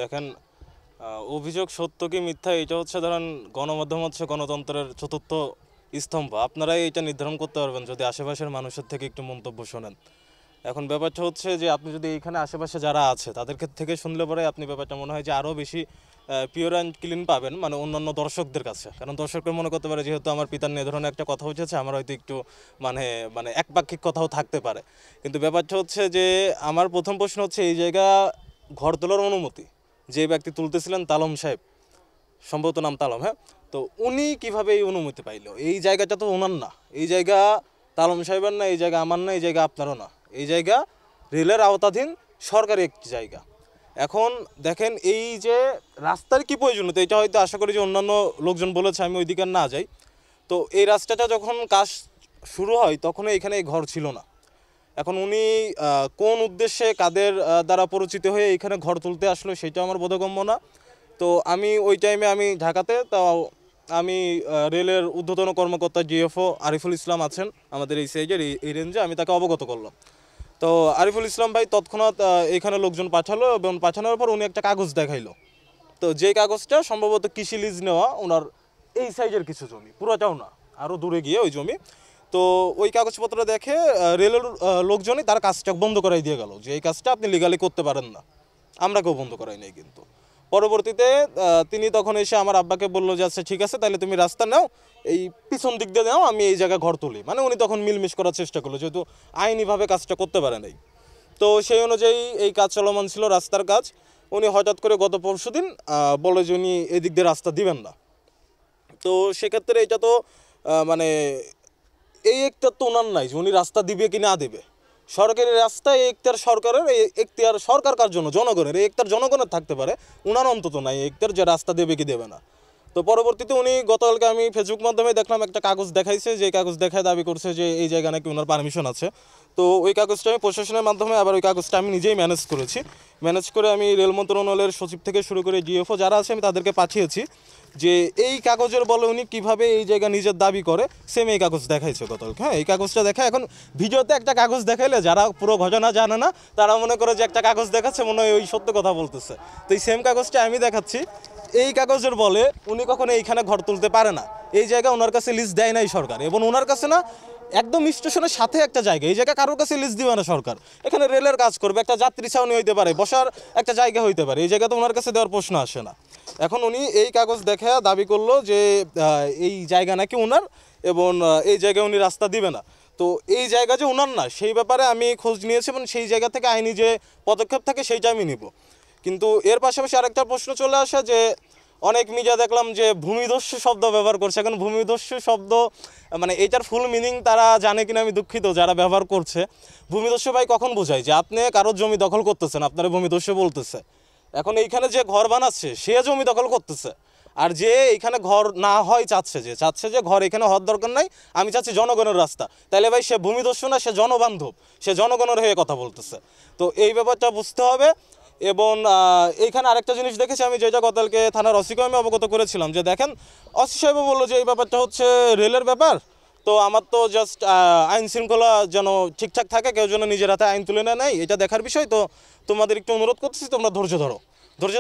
দেখেন, অভিযোগ সত্য কি মিথ্যা এটা হচ্ছে ধরেন গণমাধ্যম হচ্ছে গণতন্ত্রের চতুর্থ স্তম্ভ। আপনারাই এটা নির্ধারণ করতে পারবেন যদি আশেপাশের মানুষের থেকে একটু মন্তব্য শোনেন। এখন ব্যাপারটা হচ্ছে যে আপনি যদি এইখানে আশেপাশে যারা আছে তাদের থেকে শুনলে পরে আপনি ব্যাপারটা মনে হয় যে আরও বেশি পিওর অ্যান্ড ক্লিন পাবেন, মানে অন্যান্য দর্শকদের কাছে। কারণ দর্শকরা মনে করতে পারে যেহেতু আমার পিতার নিয়ে ধরনের একটা কথা উঠেছে, আমার হয়তো একটু মানে মানে একপাক্ষিক কথাও থাকতে পারে। কিন্তু ব্যাপারটা হচ্ছে যে আমার প্রথম প্রশ্ন হচ্ছে এই জায়গা ঘর তোলার অনুমতি যে ব্যক্তি তুলতেছিলেন তালম সাহেব, সম্ভবত নাম তালম, হ্যাঁ। তো উনি কিভাবে এই অনুমতি পাইলো? এই জায়গাটা তো ওনার না, এই জায়গা তালম সাহেবের না, এই জায়গা আমার না, এই জায়গা আপনারও না, এই জায়গা রেলের আওতাধীন সরকারি একটি জায়গা। এখন দেখেন এই যে রাস্তার কি প্রয়োজনীয়তা, এটা হয়তো আশা করি যে অন্যান্য লোকজন বলেছে, আমি ওইদিকে না যাই। তো এই রাস্তাটা যখন কাজ শুরু হয় তখন এখানে এই ঘর ছিল না। এখন উনি কোন উদ্দেশ্যে কাদের দ্বারা পরিচিত হয়ে এখানে ঘর তুলতে আসলো সেটা আমার বোধগম্য না। তো আমি ওই টাইমে আমি ঢাকাতে, তাও আমি রেলের ঊর্ধ্বতন কর্মকর্তা ডিএফও আরিফুল ইসলাম আছেন আমাদের এই সাইডের এই রেঞ্জে, আমি তাকে অবগত করলাম। তো আরিফুল ইসলাম ভাই তৎক্ষণাৎ এখানে লোকজন পাঠালো এবং পাঠানোর পর উনি একটা কাগজ দেখাইলো। তো যে কাগজটা সম্ভবত কৃষি লিজ নেওয়া ওনার এই সাইজের কিছু জমি, পুরোটাও না, আরও দূরে গিয়ে ওই জমি। তো ওই কাগজপত্র দেখে রেলের লোকজনই তার কাজটা বন্ধ করাই দিয়ে গেল যে এই কাজটা আপনি লিগালি করতে পারেন না। আমরা কেউ বন্ধ করাই নাই। কিন্তু পরবর্তীতে তিনি তখন এসে আমার আব্বাকে বললো যে আচ্ছা ঠিক আছে, তাহলে তুমি রাস্তা নাও, এই পিছন দিক দিয়ে নাও, আমি এই জায়গায় ঘর তুলি। মানে উনি তখন মিলমিশ করার চেষ্টা করলো, যেহেতু আইনিভাবে কাজটা করতে পারে নাই। তো সেই অনুযায়ী এই কাজ চলমান ছিল, রাস্তার কাজ। উনি হঠাৎ করে গত পরশুদিন বলে যে উনি এদিক দিয়ে রাস্তা দিবেন না। তো সেক্ষেত্রে এটা তো মানে এই এখতিয়ার তো ওনার নাই যে উনি রাস্তা দিবে কি না দেবে। সরকারি রাস্তা এই এখতিয়ার সরকারের, এই এখতিয়ার সরকার কার জন্য? জনগণের। এই এখতিয়ার জনগণের থাকতে পারে, ওনার অন্তত নাই এই এখতিয়ার যে রাস্তা দেবে কি দেবে না। তো পরবর্তীতে উনি গতকালকে আমি ফেসবুক মাধ্যমে দেখলাম একটা কাগজ দেখাইছে, যে কাগজ দেখায় দাবি করছে যে এই জায়গা নাকি ওনার পারমিশন আছে। তো ওই কাগজটা আমি প্রশাসনের মাধ্যমে, আবার ওই কাগজটা আমি নিজেই ম্যানেজ করেছি। ম্যানেজ করে আমি রেল মন্ত্রণালয়ের সচিব থেকে শুরু করে ডিএফও যারা আছে আমি তাদেরকে পাঠিয়েছি যে এই কাগজের বলে উনি কীভাবে এই জায়গা নিজের দাবি করে। সেম এই কাগজ দেখাইছে গতকালকে। হ্যাঁ, এই কাগজটা দেখা, এখন ভিডিওতে একটা কাগজ দেখাইলে যারা পুরো ঘটনা জানে না তারা মনে করে যে একটা কাগজ দেখাচ্ছে, মনে হয় ওই সত্য কথা বলতেছে। তো এই সেম কাগজটা আমি দেখাচ্ছি। এই কাগজের বলে উনি কখনো এইখানে ঘর তুলতে পারে না। এই জায়গা ওনার কাছে লিস্ট দেয় নাই সরকার, এবং ওনার কাছে না, একদম স্টেশনের সাথে একটা জায়গা, এই জায়গা কারোর কাছে লিস্ট দিবে না সরকার। এখানে রেলের কাজ করবে, একটা যাত্রী ছাউনি হইতে পারে, বসার একটা জায়গা হইতে পারে, এই জায়গা তো ওনার কাছে দেওয়ার প্রশ্ন আসে না। এখন উনি এই কাগজ দেখা দাবি করলো যে এই জায়গা নাকি ওনার, এবং এই জায়গায় উনি রাস্তা দিবে না। তো এই জায়গা যে ওনার না সেই ব্যাপারে আমি খোঁজ নিয়েছি, এবং সেই জায়গা থেকে আইনি যে পদক্ষেপ থাকে সেইটা আমি নিব। কিন্তু এর পাশাপাশি আরেকটা প্রশ্ন চলে আসে যে অনেক মিডিয়া দেখলাম যে ভূমিদস্যু শব্দ ব্যবহার করছে। এখন ভূমিদস্যু শব্দ মানে এটার ফুল মিনিং তারা জানে কিনা আমি দুঃখিত যারা ব্যবহার করছে। ভূমিদস্যু ভাই কখন বোঝায় যে আপনি কারোর জমি দখল করতেছেন, আপনারা ভূমিদস্যু বলতেছে। এখন এইখানে যে ঘর বানাচ্ছে সে জমি দখল করতেছে, আর যে এইখানে ঘর না হয় চাচ্ছে যে ঘর এখানে হওয়ার দরকার নাই, আমি চাচ্ছি জনগণের রাস্তা। তাইলে ভাই সে ভূমিদস্যু না, সে জনবান্ধব, সে জনগণের হয়ে কথা বলতেছে। তো এই ব্যাপারটা বুঝতে হবে। এবং এইখানে আরেকটা জিনিস দেখেছি আমি, যেটা গতকালকে থানার ওসিকে আমি অবগত করেছিলাম, যে দেখেন ওসি সাহেব বললো যে এই ব্যাপারটা হচ্ছে রেলের ব্যাপার, তো আমার তো জাস্ট আইন শৃঙ্খলা যেন ঠিকঠাক থাকে, কেউ যেন নিজের হাতে আইন তুলে নেয় এটা দেখার বিষয়। তো তোমাদের একটু অনুরোধ করতেছি তোমরা ধৈর্য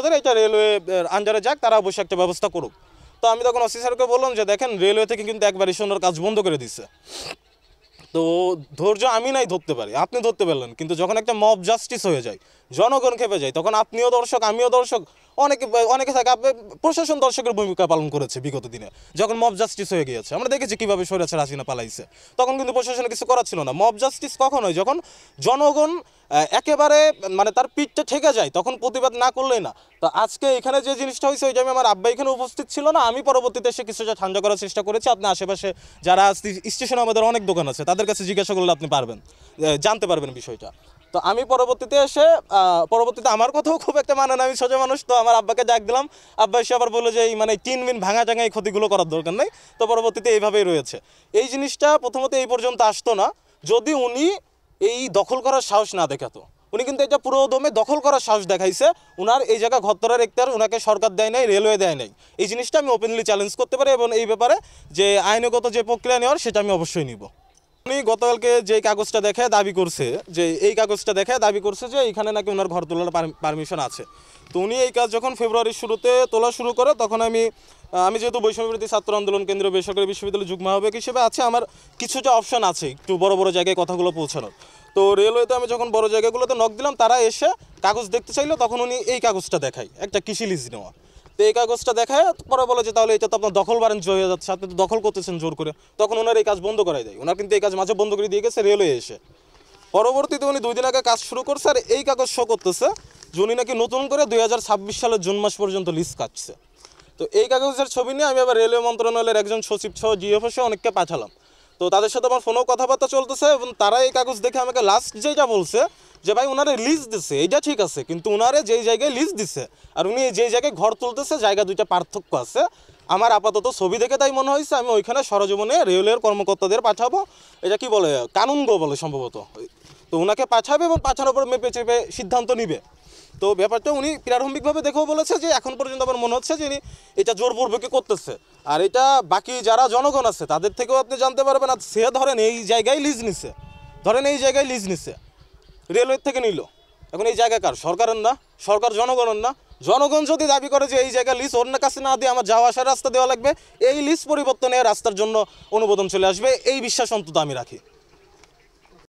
ধরে এটা রেলওয়ে আন্ডারে যাক, তারা অবশ্যই একটা ব্যবস্থা করুক। তো আমি তখন ওসি স্যারকে বললাম যে দেখেন রেলওয়ে থেকে কিন্তু একবারই সোনার কাজ বন্ধ করে দিচ্ছে। তো ধৈর্য আমি নাই ধরতে পারি, আপনি ধরতে পারলেন, কিন্তু যখন একটা মব জাস্টিস হয়ে যায়, জনগণ খেপে যায়, তখন আপনিও দর্শক আমিও দর্শক, অনেকে থাকে। প্রশাসন দর্শকের ভূমিকা পালন করেছে বিগত দিনে, যখন মব জাস্টিস হয়ে গিয়েছে আমরা দেখেছি কীভাবে স্বৈরাচার হাসিনা পালাইছে, তখন কিন্তু প্রশাসনের কিছু করার ছিল না। মব জাস্টিস কখন হয়? যখন জনগণ একেবারে মানে তার পিঠটা ঠেকে যায়, তখন প্রতিবাদ না করলেই না। তো আজকে এখানে যে জিনিসটা হয়েছে ওই টাইমে আমার আব্বা এখানে উপস্থিত ছিল না, আমি পরবর্তীতে এসে কিছুটা ঠান্ডা করার চেষ্টা করেছি। আপনি আশেপাশে যারা স্টেশনে আমাদের অনেক দোকান আছে তাদের কাছে জিজ্ঞাসা করলে আপনি পারবেন, জানতে পারবেন বিষয়টা। তো আমি পরবর্তীতে এসে আমার কথাও খুব একটা মানে না, আমি সোজা মানুষ, তো আমার আব্বাকে ডাক দিলাম। আব্বা এসে আবার বললো যে এই মানে টিন মিন ভাঙা টাঙা এই ক্ষতিগুলো করার দরকার নেই। তো পরবর্তীতে এইভাবেই রয়েছে। এই জিনিসটা প্রথমত এই পর্যন্ত আসতো না যদি উনি এই দখল করার সাহস না দেখাতো। উনি কিন্তু এটা পুরো দমে দখল করার সাহস দেখাইছে। উনার এই জায়গা ঘর তোলার এখতিয়ার উনাকে সরকার দেয় নাই, রেলওয়ে দেয় নাই। এই জিনিসটা আমি ওপেনলি চ্যালেঞ্জ করতে পারি, এবং এই ব্যাপারে যে আইনগত যে প্রক্রিয়া নেওয়ার সেটা আমি অবশ্যই নিব। উনি গতকালকে যে কাগজটা দেখে দাবি করছে যে এখানে নাকি ওনার ঘর তোলার পারমিশন আছে। তো উনি এই কাজ যখন ফেব্রুয়ারির শুরুতে তোলা শুরু করে, তখন আমি যেহেতু বৈষম্যবিরোধী ছাত্র আন্দোলন কেন্দ্রীয় বেসরকারি বিশ্ববিদ্যালয় যুগ্ম আহ্বায়ক হিসেবে আছে, আমার কিছুটা অপশন আছে একটু বড় বড় জায়গায় কথাগুলো পৌঁছানোর। তো রেলওয়েতে আমি যখন বড় জায়গাগুলোতে নক দিলাম, তারা এসে কাগজ দেখতে চাইলো, তখন উনি এই কাগজটা দেখায়, একটা কৃষি লিজ নেওয়া। তো এই কাগজটা দেখায় পরে বলে যে তাহলে এটা তো আপনার দখল বারেন্স হয়ে যাচ্ছে, আপনি তো দখল করতেছেন জোর করে। তখন ওনার এই কাজ বন্ধ করাই দেয়। ওনার কিন্তু এই কাজ মাঝে বন্ধ করে দিয়ে গেছে রেলওয়ে এসে। পরবর্তীতে উনি 2 দিন আগে কাজ শুরু করছে, আর এই কাগজ শো করতেছে যে উনি নাকি নতুন করে 2026 সালের জুন মাস পর্যন্ত লিজ কাটছে। তো এই কাগজের ছবি নিয়ে আমি আবার রেলওয়ে মন্ত্রণালয়ের একজন সচিব সহ জিএফও সহ অনেককে পাঠালাম। তো তাদের সাথে আমার ফোনেও কথাবার্তা চলতেছে, এবং তারা এই কাগজ দেখে আমাকে লাস্ট যেটা বলছে যে ভাই ওনারে লিজ দিছে, এইটা ঠিক আছে, কিন্তু ওনারে যেই জায়গায় লিজ দিছে আর উনি যেই জায়গায় ঘর তুলতেছে জায়গা দুইটা পার্থক্য আছে। আমার আপাতত ছবি দেখে তাই মনে হয়েছে আমি ওইখানে সরজমিনে রেলওয়ের কর্মকর্তাদের পাঠাবো, এটা কি বলে কানুনগো বলে সম্ভবত। তো ওনাকে পাঠাবে এবং পাঠানোর পর মেপে চেপে সিদ্ধান্ত নিবে। তো ব্যাপারটা উনি প্রারম্ভিকভাবে দেখেও বলেছে যে এখন পর্যন্ত আমার মনে হচ্ছে যে উনি এটা জোরপূর্বকই করতেছে। আর এটা বাকি যারা জনগণ আছে তাদের থেকেও আপনি জানতে পারবেন। আর সে ধরেন এই জায়গায় লিজ নিছে, রেলওয়ে থেকে নিল, এখন এই জায়গা কার? সরকারের না? সরকার জনগণের না? জনগণ যদি দাবি করে যে এই জায়গায় লিজ অন্য কাছে না দিয়ে আমার যাওয়া আসার রাস্তা দেওয়া লাগবে, এই লিজ পরিবর্তনে রাস্তার জন্য অনুমোদন চলে আসবে, এই বিশ্বাস অন্তত আমি রাখি।